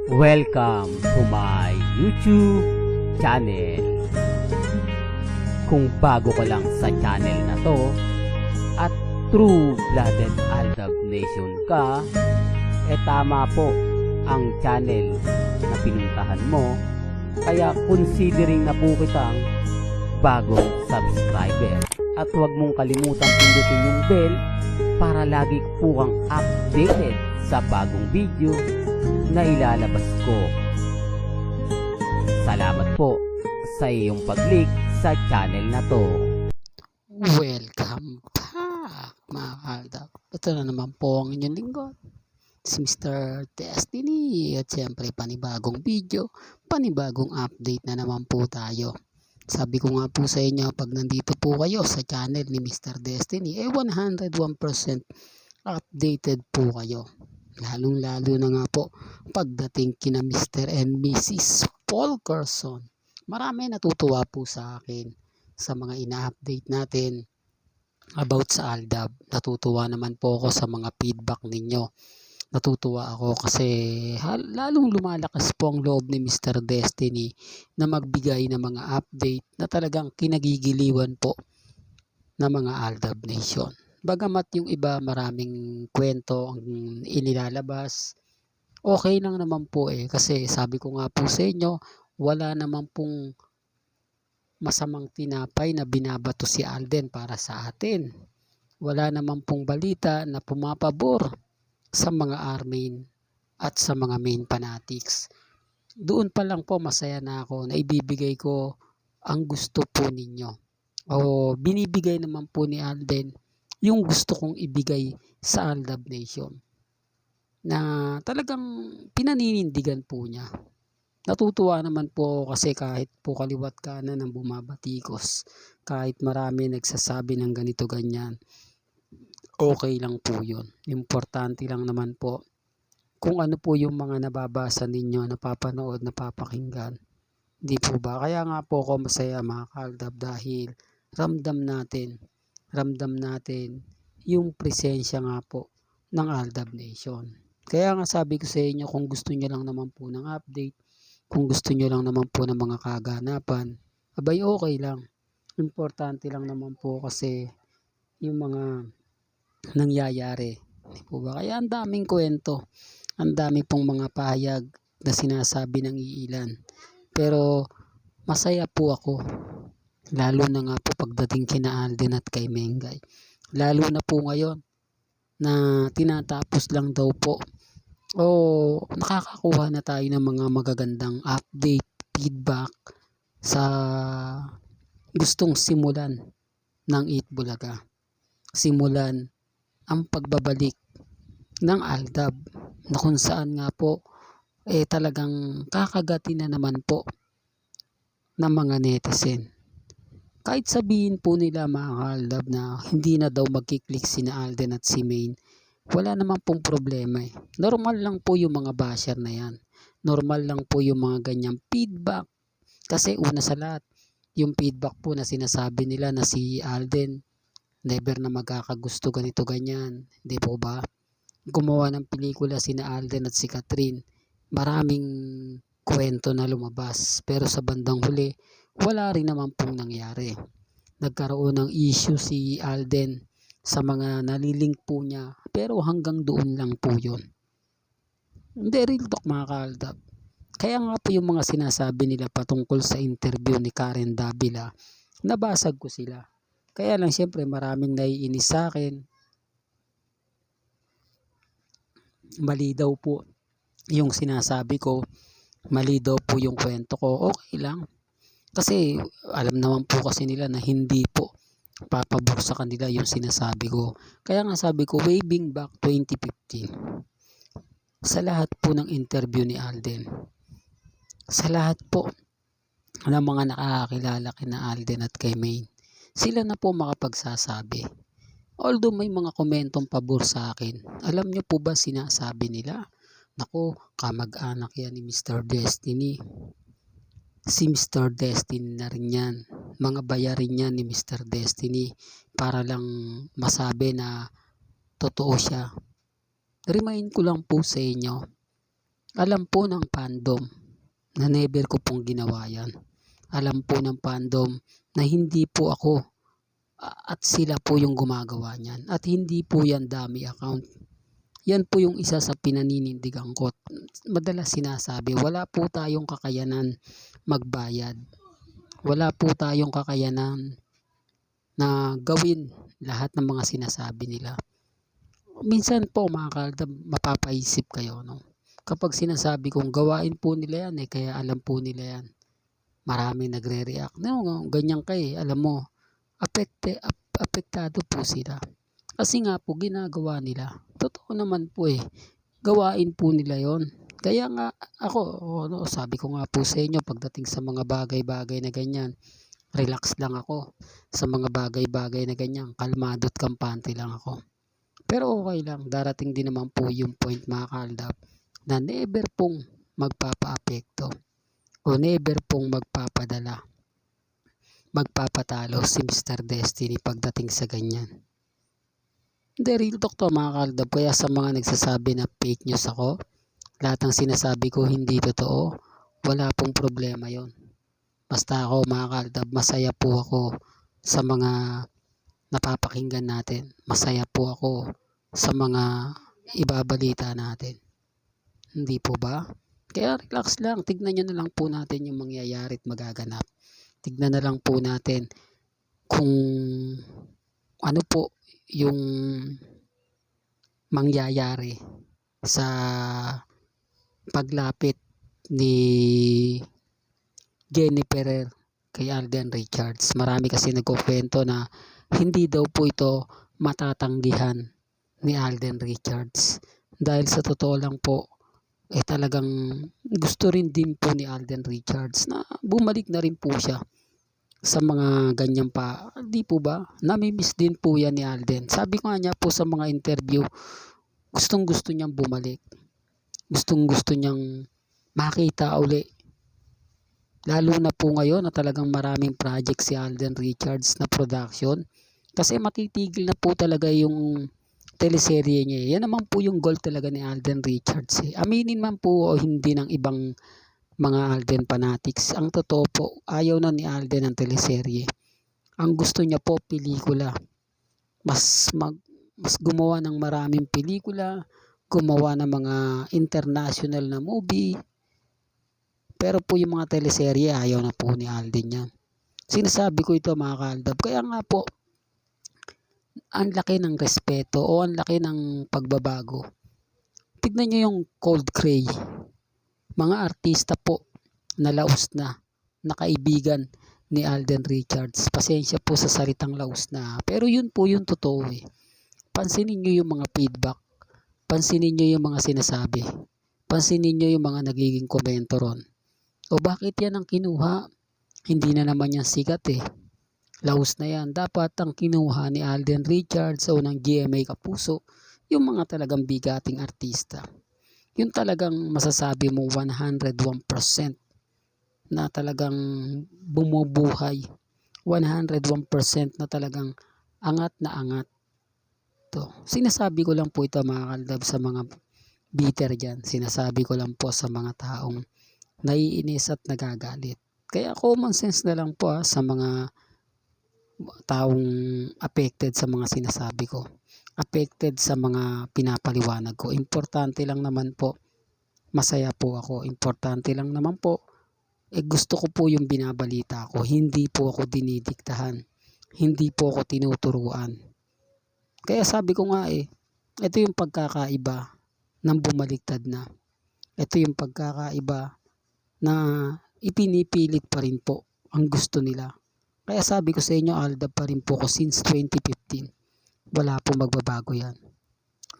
Welcome to my YouTube channel. Kung bago ka lang sa channel na to at true-blooded Aldab Nation ka, tama po ang channel na pinuntahan mo. Kaya considering na po kitang bagong subscriber. At huwag mong kalimutan pindutin yung bell para lagi po kang updated sa bagong video na ilalabas ko. Salamat po sa iyong pag-click sa channel na to. Welcome back mga Aldab. Ito na naman po ang inyong lingkod, si Mr. Destiny. At siyempre panibagong video, panibagong update na naman po tayo. Sabi ko nga po sa inyo, pag nandito po kayo sa channel ni Mr. Destiny, 101% updated po kayo. Lalong lalo na nga po pagdating kina Mr. and Mrs. Fulkerson. Marami natutuwa po sa akin sa mga ina-update natin about sa Aldab. Natutuwa naman po ako sa mga feedback ninyo. Natutuwa ako kasi lalong lumalakas po ang loob ni Mr. Destiny na magbigay ng mga update na talagang kinagigiliwan po ng mga Aldab Nation. Bagamat yung iba maraming kwento ang inilalabas, okay lang naman po kasi sabi ko nga po sa inyo, wala naman pong masamang tinapay na binabato si Alden para sa atin. Wala naman pong balita na pumapabor sa mga armin at sa mga main fanatics. Doon pa lang po masaya na ako na ibibigay ko ang gusto po ninyo. O binibigay naman po ni Alden yung gusto kong ibigay sa Aldab Nation na talagang pinaninindigan po niya. Natutuwa naman po ako kasi kahit po kaliwat kanan ang bumabatikos, kahit marami nagsasabi ng ganito ganyan, okay lang po yun. Importante lang naman po kung ano po yung mga nababasa ninyo, napapanood, napapakinggan. Di po ba? Kaya nga po ako masaya mga Aldab dahil ramdam natin yung presensya nga po ng Aldab Nation. Kaya nga sabi ko sa inyo, kung gusto nyo lang naman po ng update, kung gusto nyo lang naman po ng mga kaganapan, abay okay lang. Importante lang naman po kasi yung mga nangyayari. Di po ba? Kaya ang daming kwento, ang dami pong mga pahayag na sinasabi ng iilan. Pero masaya po ako. Lalo na nga po pagdating kina Alden at kay Mengay. Lalo na po ngayon na tinatapos lang daw po o nakakakuha na tayo ng mga magagandang update, feedback sa gustong simulan ng Eat Bulaga. Simulan ang pagbabalik ng Aldab na kung saan nga po talagang kakagati na naman po ng mga netizen. Kahit sabihin po nila mga Aldab na hindi na daw magkiklik sina Alden at si Main, wala naman pong problema Normal lang po yung mga basher na yan. Normal lang po yung mga ganyang feedback. Kasi una sa lahat, yung feedback po na sinasabi nila na si Alden never na magkakagusto ganito ganyan. Hindi po ba? Gumawa ng pelikula sina Alden at si Catherine. Maraming kwento na lumabas. Pero sa bandang huli, wala rin naman pong nangyari. Nagkaroon ng issue si Alden sa mga nalilink po niya, pero hanggang doon lang po yun. Hindi, real talk mga Kaaldab. Kaya nga po yung mga sinasabi nila patungkol sa interview ni Karen Davila, nabasag ko sila. Kaya lang siyempre maraming naiinis sa akin. Mali daw po yung sinasabi ko, mali daw po yung kwento ko, okay lang. Kasi alam naman po kasi nila na hindi po papabor sa kanila yung sinasabi ko. Kaya nga sabi ko, way back 2015, sa lahat po ng interview ni Alden, sa lahat po ng mga nakakakilala kina Alden at kay Main, sila na po makapagsasabi. Although may mga komentong pabor sa akin, alam nyo po ba sinasabi nila? Naku, kamag-anak yan ni Mr. Destiny. Si Mr. Destiny na rin yan. Mga bayarin yan ni Mr. Destiny para lang masabi na totoo siya. Remind ko lang po sa inyo, Alam po ng fandom na never ko pong ginawa yan. Alam po ng fandom na hindi po ako at sila po yung gumagawa niyan. At hindi po yan dummy account. Yan po yung isa sa pinaninindigan ko. Madalas sinasabi, wala po tayong kakayanan magbayad. Wala po tayong kakayanan na gawin lahat ng mga sinasabi nila. Minsan po mga kaaldab, mapapaisip kayo, no? Kapag sinasabi kong gawain po nila yan, kaya alam po nila yan. Maraming nagre-react. No, ganyan alam mo, apektado po sila. Kasi nga po, ginagawa nila. Totoo naman po gawain po nila yon. Kaya nga ako, sabi ko nga po sa inyo, pagdating sa mga bagay-bagay na ganyan, relax lang ako. Sa mga bagay-bagay na ganyan, kalmado at kampante lang ako. Pero okay lang, darating din naman po yung point mga kaaldab na never pong magpapa-apekto o never pong magpapatalo si Mr. Destiny pagdating sa ganyan. Hindi, real talk to mga kaaldab. Kaya sa mga nagsasabi na fake news ako, lahat ng sinasabi ko hindi totoo, wala pong problema yon. Basta ako mga kaaldab, masaya po ako sa mga napapakinggan natin. Masaya po ako sa mga ibabalita natin. Hindi po ba? Kaya relax lang. Tignan nyo na lang po natin yung mangyayari at magaganap. Tignan na lang po natin kung ano po yung mangyayari sa paglapit ni Jennifer kay Alden Richards. Marami kasi nagkukwento na hindi daw po ito matatanggihan ni Alden Richards. Dahil sa totoo lang po, talagang gusto rin din po ni Alden Richards na bumalik na rin po siya sa mga ganyan pa. Di po ba? Namimiss din po yan ni Alden. Sabi ko nga niya po sa mga interview, gustong gusto niyang bumalik. Gustong gusto niyang makita uli. Lalo na po ngayon na talagang maraming project si Alden Richards na production. Kasi matitigil na po talaga yung teleserye niya. Yan naman po yung goal talaga ni Alden Richards. Aminin man po o hindi ng ibang mga Alden fanatics. Ang totoo po, ayaw na ni Alden ng teleserye. Ang gusto niya po, pelikula. Mas gumawa ng maraming pelikula, gumawa ng mga international na movie. Pero po yung mga teleserye, ayaw na po ni Alden yan. Sinasabi ko ito mga kaaldab. Kaya nga po, ang laki ng respeto o ang laki ng pagbabago. Tignan nyo yung Cold Cray. Mga artista po na laos na kaibigan ni Alden Richards. Pasensya po sa salitang laos na. Pero yun po yung totoo Pansinin nyo yung mga feedback. Pansinin nyo yung mga sinasabi. Pansinin nyo yung mga nagiging komento ron. O bakit yan ang kinuha? Hindi na naman yan sikat Laos na yan. Dapat ang kinuha ni Alden Richards o ng GMA Kapuso, yung mga talagang bigating artista. Yung talagang masasabi mo 101% na talagang bumubuhay. 101% na talagang angat na angat. Sinasabi ko lang po ito mga kaaldab sa mga bitter dyan. Sinasabi ko lang po sa mga taong naiinis at nagagalit. Kaya common sense na lang po sa mga taong affected sa mga sinasabi ko. Affected sa mga pinapaliwanag ko. Importante lang naman po, masaya po ako. Importante lang naman po, gusto ko po yung binabalita ko. Hindi po ako dinidiktahan. Hindi po ako tinuturuan. Kaya sabi ko nga ito yung pagkakaiba ng bumaliktad na. Ito yung pagkakaiba na ipinipilit pa rin po ang gusto nila. Kaya sabi ko sa inyo, Aldab pa rin po ko since 2015. Wala po magbabago yan.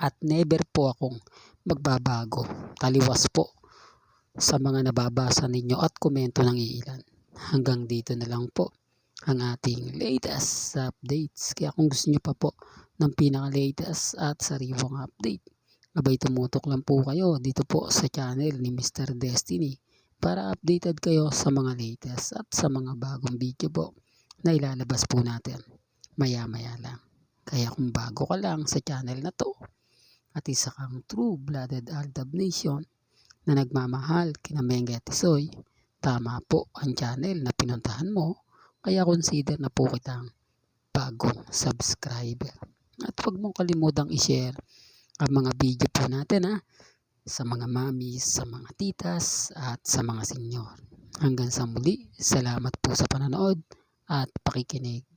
At never po akong magbabago. Taliwas po sa mga nababasa ninyo at komento ng iilan. Hanggang dito na lang po ang ating latest updates. Kaya kung gusto nyo pa po ng pinaka-latest at sariwang update, abay tumutok lang po kayo dito po sa channel ni Mr. Destiny para updated kayo sa mga latest at sa mga bagong video po na ilalabas po natin maya-maya lang. Kaya kung bago ka lang sa channel na to at isa kang true-blooded Aldab Nation, na nagmamahal kina Mengge at Tisoy, tama po ang channel na pinuntahan mo, kaya consider na po kitang bagong subscriber. At huwag mong kalimutang i-share ang mga video po natin sa mga mamis, sa mga titas at sa mga senyor. Hanggang sa muli, salamat po sa panonood at pakikinig.